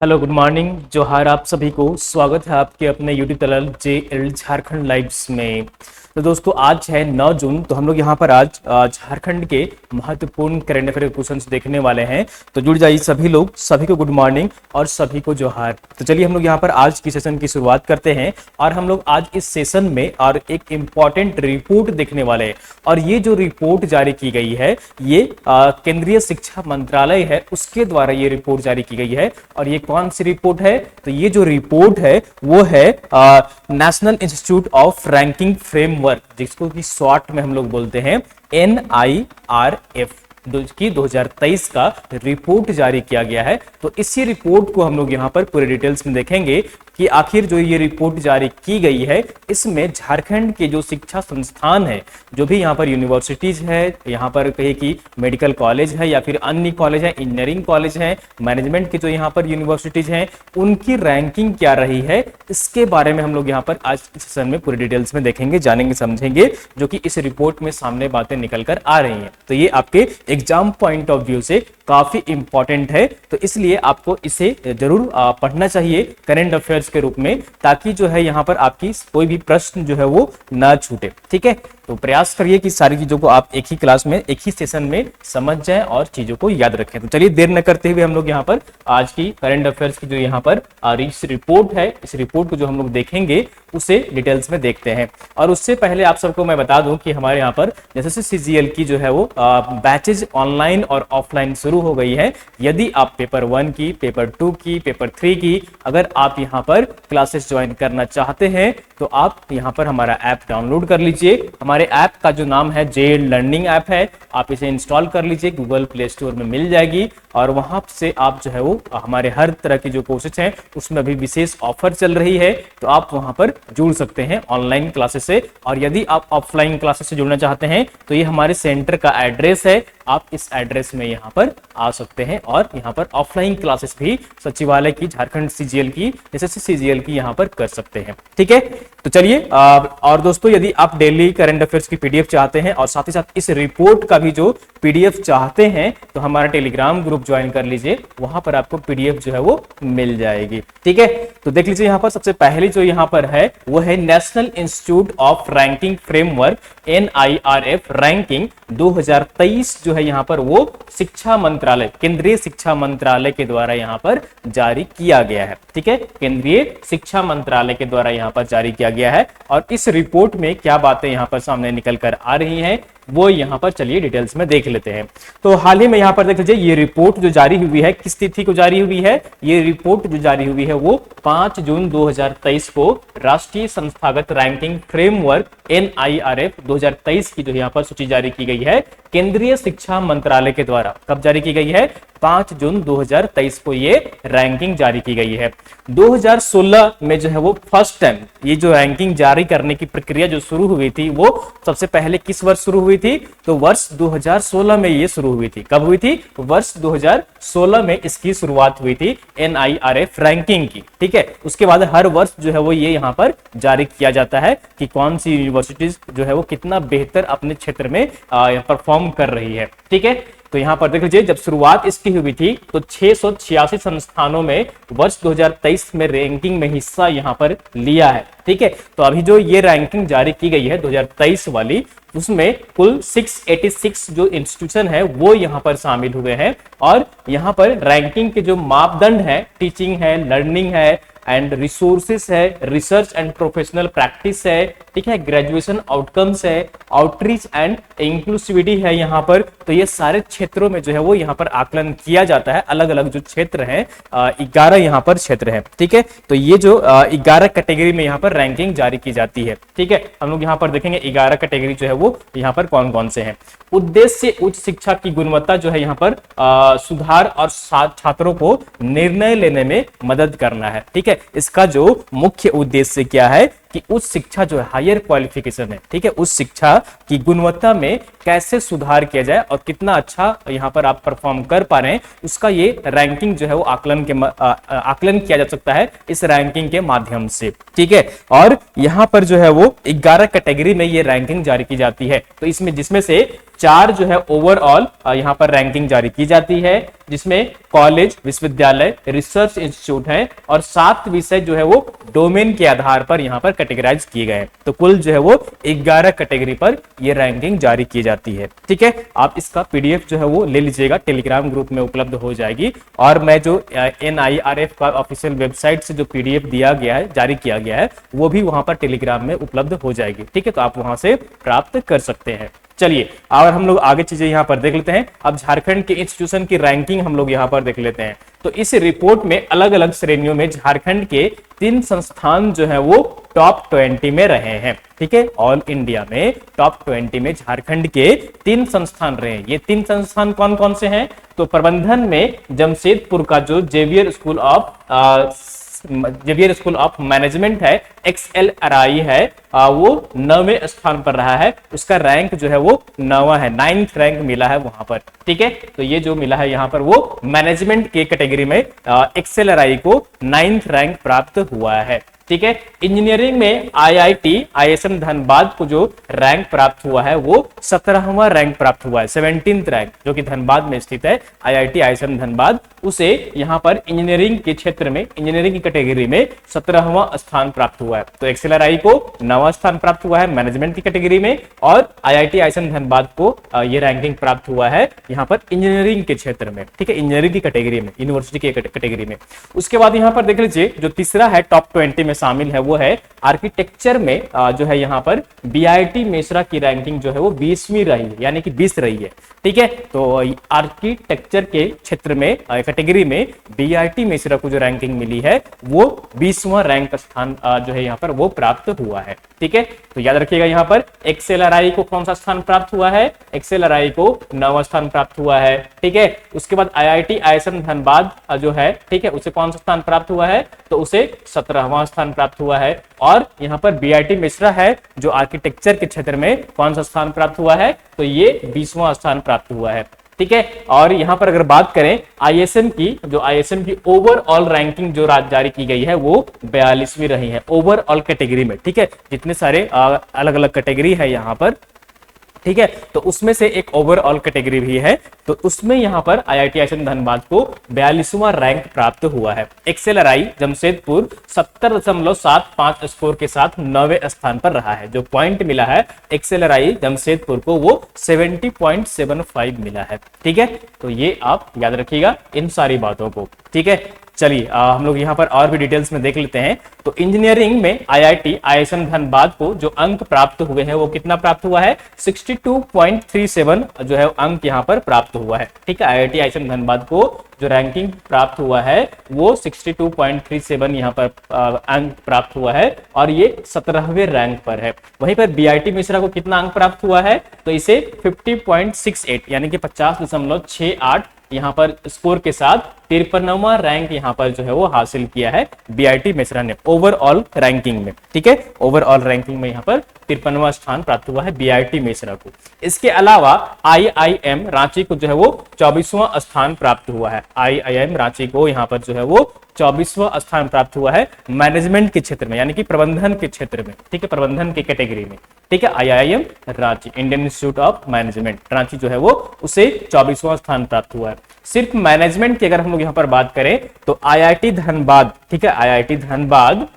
Hello, good morning, जोहार आप सभी को। स्वागत है आपके अपने YouTube channel JL Jharkhand lives में। तो दोस्तों, आज है 9 जून। तो हम लोग यहाँ पर आज झारखंड के महत्वपूर्ण करंट अफेयर क्वेश्चंस देखने वाले हैं। तो जुड़ जाइए सभी लोग, सभी को गुड मॉर्निंग और सभी को जोहार। तो चलिए हम लोग यहाँ पर आज की सेशन की शुरुआत करते हैं और हम लोग आज इस सेशन में और एक इम्पॉर्टेंट रिपोर्ट देखने वाले हैं। और ये जो रिपोर्ट जारी की गई है, ये केंद्रीय शिक्षा मंत्रालय है, उसके द्वारा ये रिपोर्ट जारी की गई है। और ये कौन सी रिपोर्ट है? तो ये जो रिपोर्ट है वो है national institute of ranking framework, जिसको कि शॉर्ट में हम लोग बोलते हैं NIRF, की 2023 का रिपोर्ट जारी किया गया है। तो इसी रिपोर्ट को हम लोग यहाँ पर पूरे डिटेल्स में देखेंगे कि आखिर जो ये रिपोर्ट जारी की गई है, इसमें झारखंड के जो शिक्षा संस्थान है, जो भी यहाँ पर यूनिवर्सिटीज है, यहाँ पर कहे कि मेडिकल कॉलेज है या फिर अन्य कॉलेज है, इंजीनियरिंग कॉलेज है, मैनेजमेंट की जो यहाँ पर यूनिवर्सिटीज हैं, उनकी रैंकिंग क्या रही है, इसके बारे में हम लोग यहाँ पर आज इस सेशन में पूरे डिटेल्स में देखेंगे, जानेंगे, समझेंगे, जो कि इस रिपोर्ट में सामने बातें निकल कर आ रही हैं। तो ये आपके एग्जाम पॉइंट ऑफ व्यू से काफी इंपॉर्टेंट है, तो इसलिए आपको इसे जरूर पढ़ना चाहिए करंट अफेयर्स के रूप में, ताकि जो है यहाँ पर आपकी कोई भी प्रश्न जो है वो ना छूटे। ठीक है, तो प्रयास करिए कि सारी चीजों को आप एक ही क्लास में, एक ही सेशन में समझ जाएं और चीजों को याद रखें। तो चलिए देर न करते हुए हम लोग यहाँ पर आज की करंट अफेयर्स की जो यहाँ पर इस रिपोर्ट है, इस रिपोर्ट को जो हम लोग देखेंगे उसे डिटेल्स में देखते हैं। और उससे पहले आप सबको मैं बता दूं कि हमारे यहाँ पर जैसे CGL की जो है वो बैचेज ऑनलाइन और ऑफलाइन शुरू हो गई है। यदि आप पेपर 1 की, पेपर 2 की, पेपर 3 की अगर आप यहाँ पर क्लासेस ज्वाइन करना चाहते हैं, तो आप यहाँ पर हमारा ऐप डाउनलोड कर लीजिए। हमारे ऐप का जो नाम है JL लर्निंग ऐप है, आप इसे इंस्टॉल कर लीजिए, गूगल प्ले स्टोर में मिल जाएगी। और वहां से आप जो है वो हमारे हर तरह की जो कोर्सेज हैं उसमें अभी विशेष ऑफर चल रही है, तो आप वहां पर जुड़ सकते हैं ऑनलाइन क्लासेस से। और यदि आप ऑफलाइन क्लासेस से जुड़ना चाहते हैं, तो ये हमारे सेंटर का एड्रेस है, आप इस एड्रेस में यहाँ पर आ सकते हैं और यहाँ पर ऑफलाइन क्लासेस भी सचिवालय की, झारखंड CGL की, जैसे CGL की यहाँ पर कर सकते हैं। ठीक है, तो चलिए और दोस्तों, यदि आप डेली करंट अफेयर्स की PDF चाहते हैं और साथ ही साथ इस रिपोर्ट का भी जो PDF चाहते हैं, तो हमारा टेलीग्राम ग्रुप ज्वाइन कर लीजिए, वहां पर आपको PDF जो है वो मिल जाएगी। ठीक है, तो देख लीजिए यहाँ पर सबसे पहले जो यहाँ पर है वो है national institute of ranking framework NIRF ranking 2023 जो है यहाँ पर वो शिक्षा मंत्रालय, केंद्रीय शिक्षा मंत्रालय के द्वारा यहाँ पर जारी किया गया है। ठीक है, केंद्रीय शिक्षा मंत्रालय के द्वारा यहाँ पर जारी किया गया है। और इस रिपोर्ट में क्या बातें यहाँ पर सामने निकल कर आ रही हैं, वो यहाँ पर चलिए डिटेल्स में देख लेते हैं। तो हाल ही में यहाँ पर देख लीजिए, ये रिपोर्ट जो जारी हुई है, किस तिथि को जारी हुई है? ये रिपोर्ट जो जारी हुई है वो 5 जून 2023 को राष्ट्रीय संस्थागत रैंकिंग फ्रेमवर्क NIRF 2023 की जो यहाँ पर सूची जारी की गई है केंद्रीय शिक्षा मंत्रालय के द्वारा। कब जारी की गई है? 5 जून 2023 को ये रैंकिंग जारी की गई है। 2016 में जो है वो फर्स्ट टाइम ये जो रैंकिंग जारी करने की प्रक्रिया जो शुरू हुई थी, वो सबसे पहले किस वर्ष शुरू हुई थी? तो वर्ष 2016 में ये शुरू हुई थी। कब हुई थी? वर्ष 2016 में इसकी शुरुआत हुई थी NIRF रैंकिंग की। ठीक है, उसके बाद हर वर्ष जो है वो ये यहाँ पर जारी किया जाता है कि कौन सी यूनिवर्सिटीज जो है वो कितना बेहतर अपने क्षेत्र में परफॉर्म कर रही है। ठीक है, तो यहाँ पर देख लीजिए, जब शुरुआत इसकी हुई थी तो 686 संस्थानों में वर्ष 2023 में रैंकिंग में हिस्सा यहाँ पर लिया है। ठीक है, तो अभी जो ये रैंकिंग जारी की गई है 2023 वाली, उसमें कुल 686 जो इंस्टीट्यूशन है वो यहाँ पर शामिल हुए हैं। और यहाँ पर रैंकिंग के जो मापदंड है, टीचिंग है, लर्निंग है एंड रिसोर्सेस है, रिसर्च एंड प्रोफेशनल प्रैक्टिस है, ठीक है, ग्रेजुएशन आउटकम्स है, आउटरीच एंड इंक्लूसिविटी है यहाँ पर। तो ये सारे क्षेत्रों में जो है वो यहाँ पर आकलन किया जाता है। अलग अलग जो क्षेत्र हैं, 11 यहाँ पर क्षेत्र है। ठीक है, तो ये जो 11 कैटेगरी में यहाँ पर रैंकिंग जारी की जाती है। ठीक है, हम लोग यहाँ पर देखेंगे 11 कैटेगरी जो है वो यहाँ पर कौन कौन से हैं। उद्देश्य उच्च शिक्षा की गुणवत्ता जो है यहाँ पर सुधार और छात्रों को निर्णय लेने में मदद करना है। ठीक है, इसका जो मुख्य उद्देश्य क्या है कि उच्च शिक्षा जो है, हायर क्वालिफिकेशन है। ठीक है, उच्च शिक्षा की गुणवत्ता में कैसे सुधार किया जाए और कितना अच्छा यहाँ पर आप परफॉर्म कर पा रहे हैं, उसका ये रैंकिंग जो है वो आकलन किया जा सकता है इस रैंकिंग के माध्यम से। ठीक है, और यहाँ पर जो है वो 11 कैटेगरी में ये रैंकिंग जारी की जाती है। तो इसमें जिसमें से 4 जो है ओवरऑल यहाँ पर रैंकिंग जारी की जाती है, जिसमें कॉलेज, विश्वविद्यालय, रिसर्च इंस्टीट्यूट है और 7 विषय जो है वो डोमेन के आधार पर यहाँ पर कैटेगराइज किए गए हैं। तो कुल जो है वो 11 कैटेगरी पर ये रैंकिंग जारी की जाती है। ठीक है, आप इसका पीडीएफ जो है वो ले लीजिएगा, टेलीग्राम ग्रुप में उपलब्ध हो जाएगी। और मैं जो NIRF का ऑफिशियल वेबसाइट से जो पीडीएफ दिया गया है, जारी किया गया है, वो भी वहां पर टेलीग्राम में उपलब्ध हो जाएगी। ठीक है, तो आप वहां से प्राप्त कर सकते हैं। चलिए, और हम लोग आगे चीजें यहां पर देख लेते हैं। अब झारखंड के इंस्टीट्यूशन की रैंकिंग हम लोग यहां पर देख लेते हैं। तो इस रिपोर्ट में अलग अलग श्रेणियों में झारखंड के 3 संस्थान जो है वो टॉप 20 में रहे हैं। ठीक है, ऑल इंडिया में टॉप 20 में झारखंड के 3 संस्थान रहे हैं। ये 3 संस्थान कौन कौन से हैं? तो प्रबंधन में जमशेदपुर का जो जेवियर स्कूल ऑफ मैनेजमेंट है, XLRI है, वो 9वें स्थान पर रहा है। उसका रैंक जो है वो 9वां है, 9th रैंक मिला है वहां पर। ठीक है, तो ये जो मिला है यहाँ पर वो मैनेजमेंट के कैटेगरी में XLRI को 9th रैंक प्राप्त हुआ है। ठीक है, इंजीनियरिंग में IIT ISM धनबाद को जो रैंक प्राप्त हुआ है वो 17वां रैंक प्राप्त हुआ है, 17th रैंक, जो कि धनबाद में स्थित है IIT ISM धनबाद, उसे यहाँ पर इंजीनियरिंग के क्षेत्र में, इंजीनियरिंग की कैटेगरी में 17वां स्थान प्राप्त हुआ है। तो XLRI को 9वां स्थान प्राप्त हुआ है मैनेजमेंट की कैटेगरी में, और IIT ISM धनबाद को ये रैंकिंग प्राप्त हुआ है यहाँ पर इंजीनियरिंग के क्षेत्र में। ठीक है, इंजीनियरिंग की कैटेगरी में, यूनिवर्सिटी की कैटेगरी में। उसके बाद यहाँ पर देख लीजिए, जो तीसरा है टॉप 20 में शामिल है वो है आर्किटेक्चर में, जो है यहाँ पर BIT मेसरा की रैंकिंग जो है वो 20वीं रही है, यानी कि 20 रही है। ठीक है, तो आर्किटेक्चर के क्षेत्र में कैटेगरी में BIT मेसरा को जो रैंकिंग मिली है वो 20वां रैंक स्थान जो है यहाँ पर वो प्राप्त हुआ है। ठीक है, तो याद रखिएगा यहाँ पर XLRI को कौन सा स्थान प्राप्त हुआ है? XLRI को 9वां स्थान प्राप्त हुआ है। ठीक है, उसके बाद IIT ISM धनबाद जो है, ठीक है, उसे कौन सा स्थान प्राप्त हुआ है? तो उसे 17वां स्थान प्राप्त हुआ है। और यहाँ पर BIT मेसरा है जो आर्किटेक्चर के क्षेत्र में कौन सा स्थान प्राप्त हुआ है? तो ये 20वां स्थान प्राप्त हुआ है। ठीक है, और यहां पर अगर बात करें ISM की ओवरऑल रैंकिंग जो जारी की गई है वो 42वीं रही है ओवरऑल कैटेगरी में। ठीक है, जितने सारे अलग अलग कैटेगरी है यहाँ पर, ठीक है, तो उसमें से एक ओवरऑल कैटेगरी भी है, तो उसमें यहां पर IIT ISM धनबाद को 42वां रैंक प्राप्त हुआ है। XLRI जमशेदपुर 70.75 स्कोर के साथ 9वें स्थान पर रहा है। जो पॉइंट मिला है XLRI जमशेदपुर को वो 70.75 मिला है। ठीक है, तो ये आप याद रखिएगा इन सारी बातों को। ठीक है, चलिए हम लोग यहाँ पर और भी डिटेल्स में देख लेते हैं। तो इंजीनियरिंग में IIT ISM धनबाद को जो अंक प्राप्त हुए हैं वो कितना प्राप्त हुआ है? 62.37 जो है अंक यहाँ पर प्राप्त हुआ है। ठीक है, IIT ISM धनबाद को जो रैंकिंग प्राप्त हुआ है वो 62.37 यहाँ पर अंक प्राप्त हुआ है, और ये 17वें रैंक पर है। वहीं पर BIT मिश्रा को कितना अंक प्राप्त हुआ है? तो इसे 50.68 यानी कि 50.68 यहाँ पर स्कोर के साथ 53वां रैंक यहाँ पर जो है वो हासिल किया है BIT मिश्रा ने ओवरऑल रैंकिंग में। ठीक है, ओवरऑल रैंकिंग में यहाँ पर 53वां स्थान प्राप्त हुआ है BIT मिश्रा को। इसके अलावा IIM रांची को जो है वो 24वां स्थान प्राप्त हुआ है। IIM रांची को यहाँ पर जो है वो 24वां स्थान प्राप्त हुआ है मैनेजमेंट के क्षेत्र में, यानी कि प्रबंधन के क्षेत्र में। ठीक है, प्रबंधन की कैटेगरी में। ठीक है, IIM Ranchi, Indian institute of management Ranchi जो है वो उसे 24वां स्थान प्राप्त हुआ है। सिर्फ मैनेजमेंट की अगर हम लोग यहाँ पर बात करें तो IIT धनबाद, ठीक है, IIT धनबाद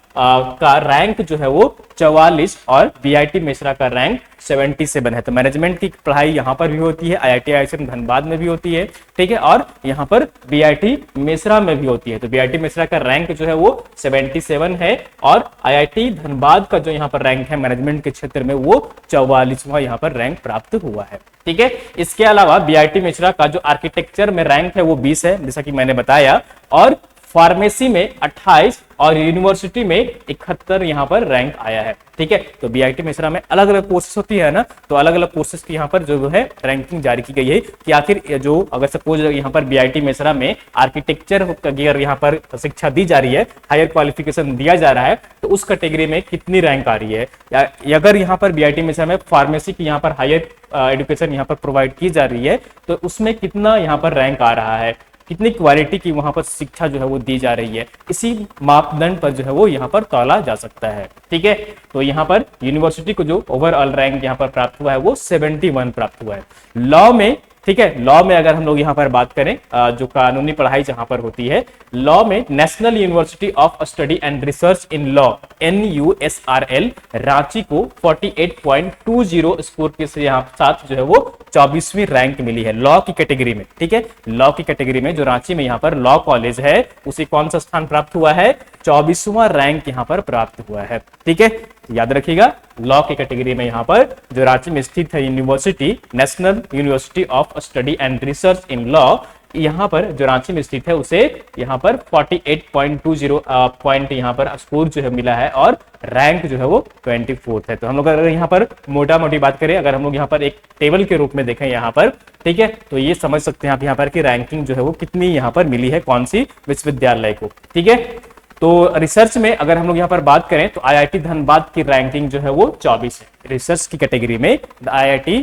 का रैंक जो है वो 44 और BIT मिश्रा का रैंक 77 है। तो मैनेजमेंट की पढ़ाई यहाँ पर भी होती है, IIT ISM धनबाद में भी होती है। ठीक है, और यहाँ पर BIT मिश्रा में भी होती है। तो BIT मिश्रा का रैंक जो है वो 77 है, और IIT धनबाद का जो यहाँ पर रैंक है मैनेजमेंट के क्षेत्र में वो 44वां यहाँ पर रैंक प्राप्त हुआ है। ठीक है, इसके अलावा BIT मिश्रा का जो आर्किटेक्चर में रैंक है वो 20 है, जैसा कि मैंने बताया, और फार्मेसी में 28 और यूनिवर्सिटी में 71 यहाँ पर रैंक आया है। ठीक है, तो BIT मिश्रा में अलग अलग कोर्सेस होती है ना, तो अलग अलग कोर्सेस की यहाँ पर जो है रैंकिंग जारी की गई है कि आखिर जो अगर सपोज यहाँ पर BIT मिश्रा में आर्किटेक्चर अगर यहाँ पर शिक्षा दी जा रही है, हायर क्वालिफिकेशन दिया जा रहा है, तो उस कैटेगरी में कितनी रैंक आ रही है, या अगर यहाँ पर BIT मिश्रा में फार्मेसी की यहाँ पर हायर एजुकेशन यहाँ पर प्रोवाइड की जा रही है, तो उसमें कितना यहाँ पर रैंक आ रहा है, कितनी क्वालिटी की वहां पर शिक्षा जो है वो दी जा रही है, इसी मापदंड पर जो है वो यहाँ पर तौला जा सकता है। ठीक है, तो यहाँ पर यूनिवर्सिटी को जो ओवरऑल रैंक यहाँ पर प्राप्त हुआ है वो 71 प्राप्त हुआ है। लॉ में ठीक है। लॉ में अगर हम लोग यहाँ पर बात करें, जो कानूनी पढ़ाई जहां पर होती है, लॉ में national university of study and research in law NUSRL Ranchi को 48.20 स्कोर के साथ जो है वो 24वीं रैंक मिली है लॉ की कैटेगरी में। ठीक है, लॉ की कैटेगरी में जो रांची में यहाँ पर लॉ कॉलेज है उसे कौन सा स्थान प्राप्त हुआ है, 24वां रैंक यहाँ पर प्राप्त हुआ है। ठीक है, याद रखिएगा, लॉ की कैटेगरी में यहाँ पर जो रांची में स्थित है university, national university of study and research in law, यहाँ पर जो रांची में स्थित है उसे यहाँ पर 48.20 पॉइंट यहाँ पर स्कोर जो है मिला है और रैंक जो है वो 24th है। तो हम लोग अगर यहाँ पर मोटा मोटी बात करें, अगर हम लोग यहाँ पर एक टेबल के रूप में देखें यहाँ पर, ठीक है, तो ये समझ सकते हैं आप यहाँ पर कि रैंकिंग जो है वो कितनी यहाँ पर मिली है कौन सी विश्वविद्यालय को। ठीक है, तो रिसर्च में अगर हम लोग यहाँ पर बात करें तो IIT धनबाद की रैंकिंग जो है वो 24 है। रिसर्च की कैटेगरी में IIT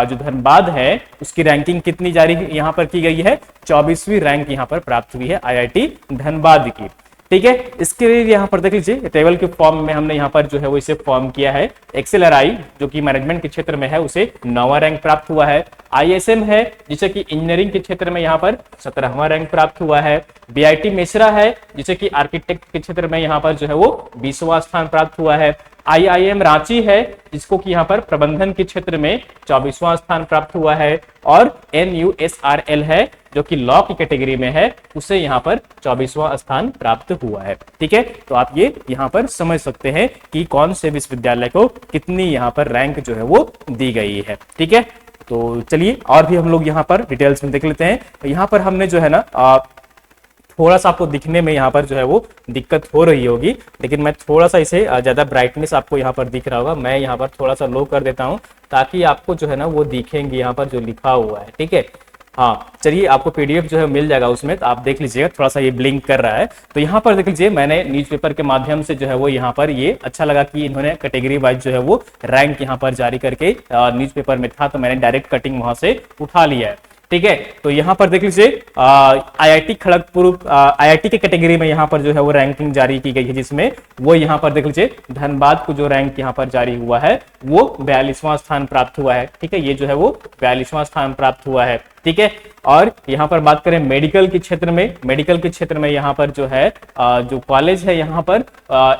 जो धनबाद है उसकी रैंकिंग कितनी जारी यहाँ पर की गई है, 24वीं रैंक यहाँ पर प्राप्त हुई है IIT धनबाद की। ठीक है, इसके लिए यहाँ पर देख लीजिए टेबल के फॉर्म में हमने यहाँ पर जो है वो इसे फॉर्म किया है। XLRI जो कि मैनेजमेंट के क्षेत्र में है उसे 9वां रैंक प्राप्त हुआ है। ISM है जिसे कि इंजीनियरिंग के क्षेत्र में यहाँ पर 17वां रैंक प्राप्त हुआ है। BIT मेसरा है जिसे कि आर्किटेक्ट के क्षेत्र में यहाँ पर जो है वो 20वां स्थान प्राप्त हुआ है। IIM रांची है जिसको कि यहाँ पर प्रबंधन के क्षेत्र में 24वां स्थान प्राप्त हुआ है। और NUSRL है जो कि लॉ की कैटेगरी में है, उसे यहाँ पर 24वां स्थान प्राप्त हुआ है। ठीक है, तो आप ये यहाँ पर समझ सकते हैं कि कौन से विश्वविद्यालय को कितनी यहाँ पर रैंक जो है वो दी गई है। ठीक है, तो चलिए और भी हम लोग यहाँ पर डिटेल्स में देख लेते हैं। तो यहाँ पर हमने जो है ना थोड़ा सा आपको दिखने में यहाँ पर जो है वो दिक्कत हो रही होगी, लेकिन मैं थोड़ा सा इसे ज्यादा ब्राइटनेस आपको यहाँ पर दिख रहा होगा, मैं यहाँ पर थोड़ा सा लो कर देता हूँ ताकि आपको जो है ना वो दिखेंगे यहाँ पर जो लिखा हुआ है। ठीक है, हाँ चलिए, आपको PDF जो है मिल जाएगा उसमें, तो आप देख लीजिएगा, थोड़ा सा ये ब्लिंक कर रहा है। तो यहाँ पर देख लीजिए, मैंने न्यूज़पेपर के माध्यम से जो है वो यहाँ पर ये अच्छा लगा कि इन्होंने कैटेगरी वाइज जो है वो रैंक यहाँ पर जारी करके, न्यूज़पेपर में था तो मैंने डायरेक्ट कटिंग वहां से उठा लिया है। ठीक है, तो यहाँ पर देख लीजिए IIT खड़गपुर IIT के कैटेगरी में यहाँ पर जो है वो रैंकिंग जारी की गई है, जिसमें वो यहाँ पर देख लीजिए धनबाद को जो रैंक यहाँ पर जारी हुआ है वो 42वां स्थान प्राप्त हुआ है। ठीक है, ये जो है वो 42वां स्थान प्राप्त हुआ है। ठीक है, और यहाँ पर बात करें मेडिकल के क्षेत्र में, मेडिकल के क्षेत्र में यहाँ पर जो है जो कॉलेज है यहाँ पर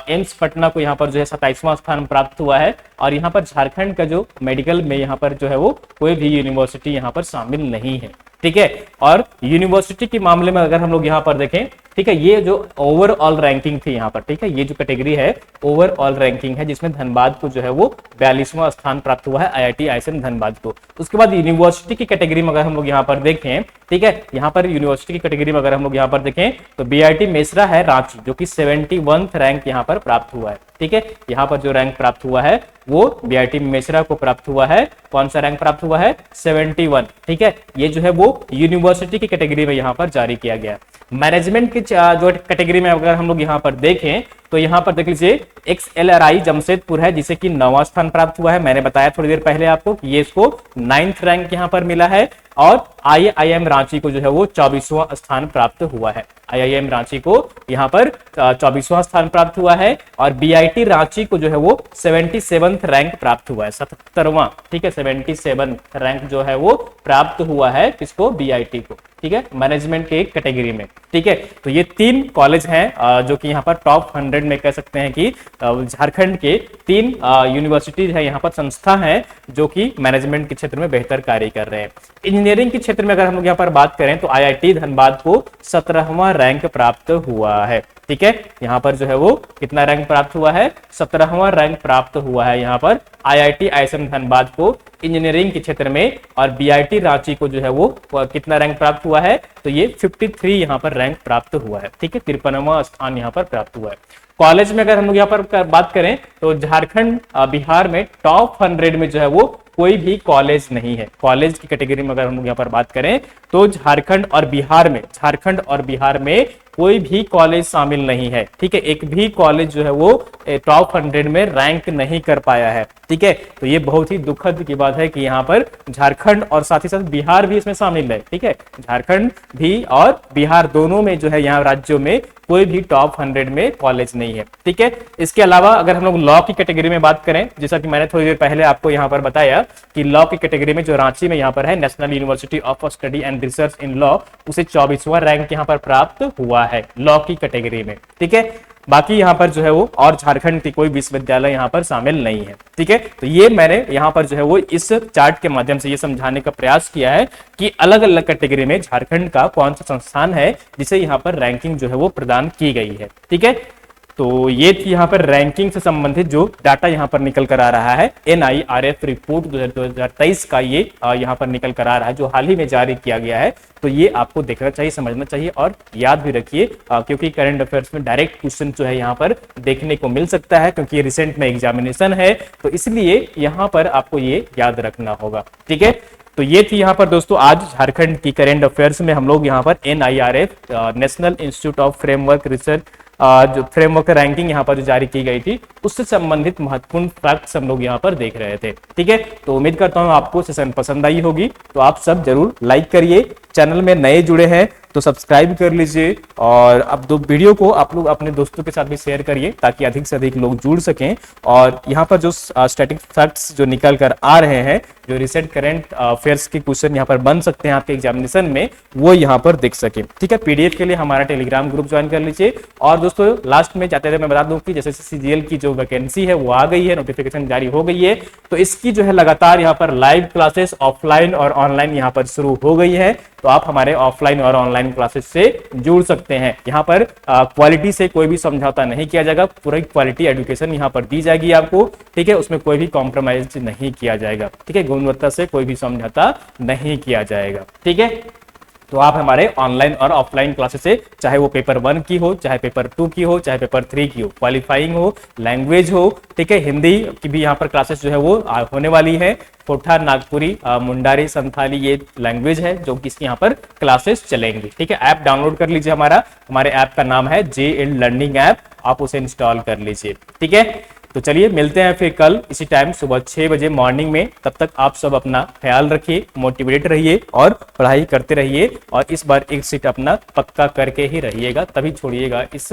एम्स पटना को यहाँ पर जो है 27वां स्थान प्राप्त हुआ है। और यहाँ पर झारखंड का जो मेडिकल में यहाँ पर जो है वो कोई भी यूनिवर्सिटी यहाँ पर शामिल नहीं है। ठीक है, और यूनिवर्सिटी के मामले में अगर हम लोग यहाँ पर देखें, ठीक है, ये जो ओवरऑल रैंकिंग थी यहाँ पर, ठीक है, ये जो कैटेगरी है ओवरऑल रैंकिंग है, जिसमें धनबाद को जो है वो 42वां स्थान प्राप्त हुआ है IIT ISM धनबाद को। उसके बाद यूनिवर्सिटी की कैटेगरी में अगर हम लोग यहाँ पर देखें, ठीक है, यहाँ पर यूनिवर्सिटी की कैटेगरी में अगर हम लोग यहाँ पर देखें तो BIT मेसरा है रांची जो कि 71th रैंक यहाँ पर प्राप्त हुआ है। ठीक है, यहाँ पर जो रैंक प्राप्त हुआ है वो BIT मेसरा को प्राप्त हुआ है। कौन सा रैंक प्राप्त हुआ है, 71। ठीक है, ये जो है वो यूनिवर्सिटी की कैटेगरी में यहाँ पर जारी किया गया। मैनेजमेंट की जो कैटेगरी में अगर हम लोग यहाँ पर देखें तो यहाँ पर देख लीजिए XLRI जमशेदपुर है जिसे कि 9वां स्थान प्राप्त हुआ है। मैंने बताया थोड़ी देर पहले आपको कि ये इसको 9th रैंक यहाँ पर मिला है। और IIM रांची को जो है वो 24वां स्थान प्राप्त हुआ है। IIM रांची को यहाँ पर 24वां स्थान प्राप्त हुआ है। और BIT रांची को जो है वो 77th रैंक प्राप्त हुआ है, 77वां। ठीक है, 77 रैंक जो है वो प्राप्त हुआ है किसको, BIT को। ठीक है, मैनेजमेंट के कैटेगरी में। ठीक है, तो ये 3 कॉलेज हैं जो कि यहाँ पर टॉप 100 में कह सकते हैं कि झारखंड के 3 यूनिवर्सिटीज है, यहाँ पर संस्था है जो कि मैनेजमेंट के क्षेत्र में बेहतर कार्य कर रहे हैं। इंजीनियरिंग के क्षेत्र में अगर हम लोग यहाँ पर बात करें तो IIT धनबाद को 17वां रैंक प्राप्त हुआ है। ठीक है, यहाँ पर जो है वो कितना रैंक प्राप्त हुआ है, 17वां रैंक प्राप्त हुआ है यहाँ पर IIT ISM धनबाद को इंजीनियरिंग के क्षेत्र में। और BIT रांची को जो है वो कितना रैंक प्राप्त हुआ है, तो ये 53 यहाँ पर रैंक प्राप्त हुआ है। ठीक है, 53वां स्थान यहाँ पर प्राप्त हुआ है। कॉलेज में अगर हम लोग यहाँ पर बात करें तो झारखंड बिहार में टॉप 100 में जो है वो कोई भी कॉलेज नहीं है। कॉलेज की कैटेगरी में अगर हम लोग यहाँ पर बात करें तो झारखंड और बिहार में कोई भी कॉलेज शामिल नहीं है। ठीक है, एक भी कॉलेज जो है वो टॉप 100 में रैंक नहीं कर पाया है। ठीक है, तो ये बहुत ही दुखद की बात है कि यहाँ पर झारखंड और साथ ही साथ बिहार भी इसमें शामिल है। ठीक है, झारखंड भी और बिहार दोनों में जो है यहाँ राज्यों में कोई भी टॉप 100 में कॉलेज नहीं है। ठीक है, इसके अलावा अगर हम लोग लॉ की कैटेगरी में बात करें, जैसा कि मैंने थोड़ी देर पहले आपको यहाँ पर बताया कि लॉ की कैटेगरी में जो रांची में यहाँ पर है national university of study and research in law, उसे 24वां रैंक यहाँ पर प्राप्त हुआ है लॉ की कैटेगरी में। ठीक है, बाकी यहाँ पर जो है वो और झारखंड की कोई विश्वविद्यालय यहाँ पर शामिल नहीं है। ठीक है, तो ये मैंने यहाँ पर जो है वो इस चार्ट के माध्यम से ये समझाने का प्रयास किया है कि अलग अलग कैटेगरी में झारखंड का कौन सा संस्थान है जिसे यहाँ पर रैंकिंग जो है वो प्रदान की गई है। ठीक है, तो ये थी यहाँ पर रैंकिंग से संबंधित जो डाटा यहाँ पर निकल कर आ रहा है। NIRF रिपोर्ट 2023 का ये यहाँ पर निकल कर आ रहा है, जो हाल ही में जारी किया गया है। तो ये आपको देखना चाहिए, समझना चाहिए और याद भी रखिए, क्योंकि करंट अफेयर्स में डायरेक्ट क्वेश्चन जो है यहाँ पर देखने को मिल सकता है, क्योंकि ये रिसेंट में एग्जामिनेशन है, तो इसलिए यहाँ पर आपको ये याद रखना होगा। ठीक है, तो ये थी यहाँ पर दोस्तों आज झारखंड की करंट अफेयर्स में हम लोग यहाँ पर NIRF national institute of framework research जो फ्रेमवर्क रैंकिंग यहाँ पर जो जारी की गई थी उससे संबंधित महत्वपूर्ण फैक्ट्स हम लोग यहाँ पर देख रहे थे। ठीक है, तो उम्मीद करता हूँ आपको सेशन पसंद आई होगी। तो आप सब जरूर लाइक करिए, चैनल में नए जुड़े हैं तो सब्सक्राइब कर लीजिए, और अब दो वीडियो को आप लोग अपने दोस्तों के साथ भी शेयर करिए ताकि अधिक से अधिक लोग जुड़ सकें। और यहाँ पर जो स्टैटिक फैक्ट्स जो निकल कर आ रहे हैं, जो रिसेंट करंट अफेयर्स के क्वेश्चन यहाँ पर बन सकते हैं आपके एग्जामिनेशन में, वो यहाँ पर दिख सके। ठीक है, PDF के लिए हमारा टेलीग्राम ग्रुप ज्वाइन कर लीजिए। और दोस्तों लास्ट में जाते हुए मैं बता दूं कि जैसे CGL की जो वैकेंसी है वो आ गई है, नोटिफिकेशन जारी हो गई है, तो इसकी जो है लगातार यहाँ पर लाइव क्लासेस ऑफलाइन और ऑनलाइन यहाँ पर शुरू हो गई है। तो आप हमारे ऑफलाइन और ऑनलाइन क्लासेस से जुड़ सकते हैं। यहाँ पर क्वालिटी से कोई भी समझौता नहीं किया जाएगा, पूरी क्वालिटी एजुकेशन यहाँ पर दी जाएगी आपको। ठीक है, उसमें कोई भी कॉम्प्रोमाइज नहीं किया जाएगा। ठीक है, गुणवत्ता से कोई भी समझौता नहीं किया जाएगा। ठीक है, तो आप हमारे ऑनलाइन और ऑफलाइन क्लासेस से, चाहे वो पेपर 1 की हो, चाहे पेपर 2 की हो, चाहे पेपर 3 की हो, क्वालिफाइंग हो, लैंग्वेज हो, ठीक है, हिंदी की भी यहाँ पर क्लासेस जो है वो होने वाली है। कोठा, नागपुरी, मुंडारी, संथाली ये लैंग्वेज है जो कि यहाँ पर क्लासेस चलेंगी। ठीक है, ऐप डाउनलोड कर लीजिए, हमारे ऐप का नाम है JL लर्निंग ऐप, आप उसे इंस्टॉल कर लीजिए। ठीक है, तो चलिए मिलते हैं फिर कल इसी टाइम सुबह 6 बजे मॉर्निंग में। तब तक आप सब अपना ख्याल रखिए, मोटिवेट रहिए और पढ़ाई करते रहिए, और इस बार एक सीट अपना पक्का करके ही रहिएगा, तभी छोड़िएगा इस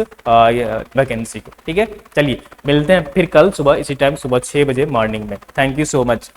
वैकेंसी को। ठीक है, चलिए मिलते हैं फिर कल सुबह इसी टाइम सुबह 6 बजे मॉर्निंग में। Thank you so much.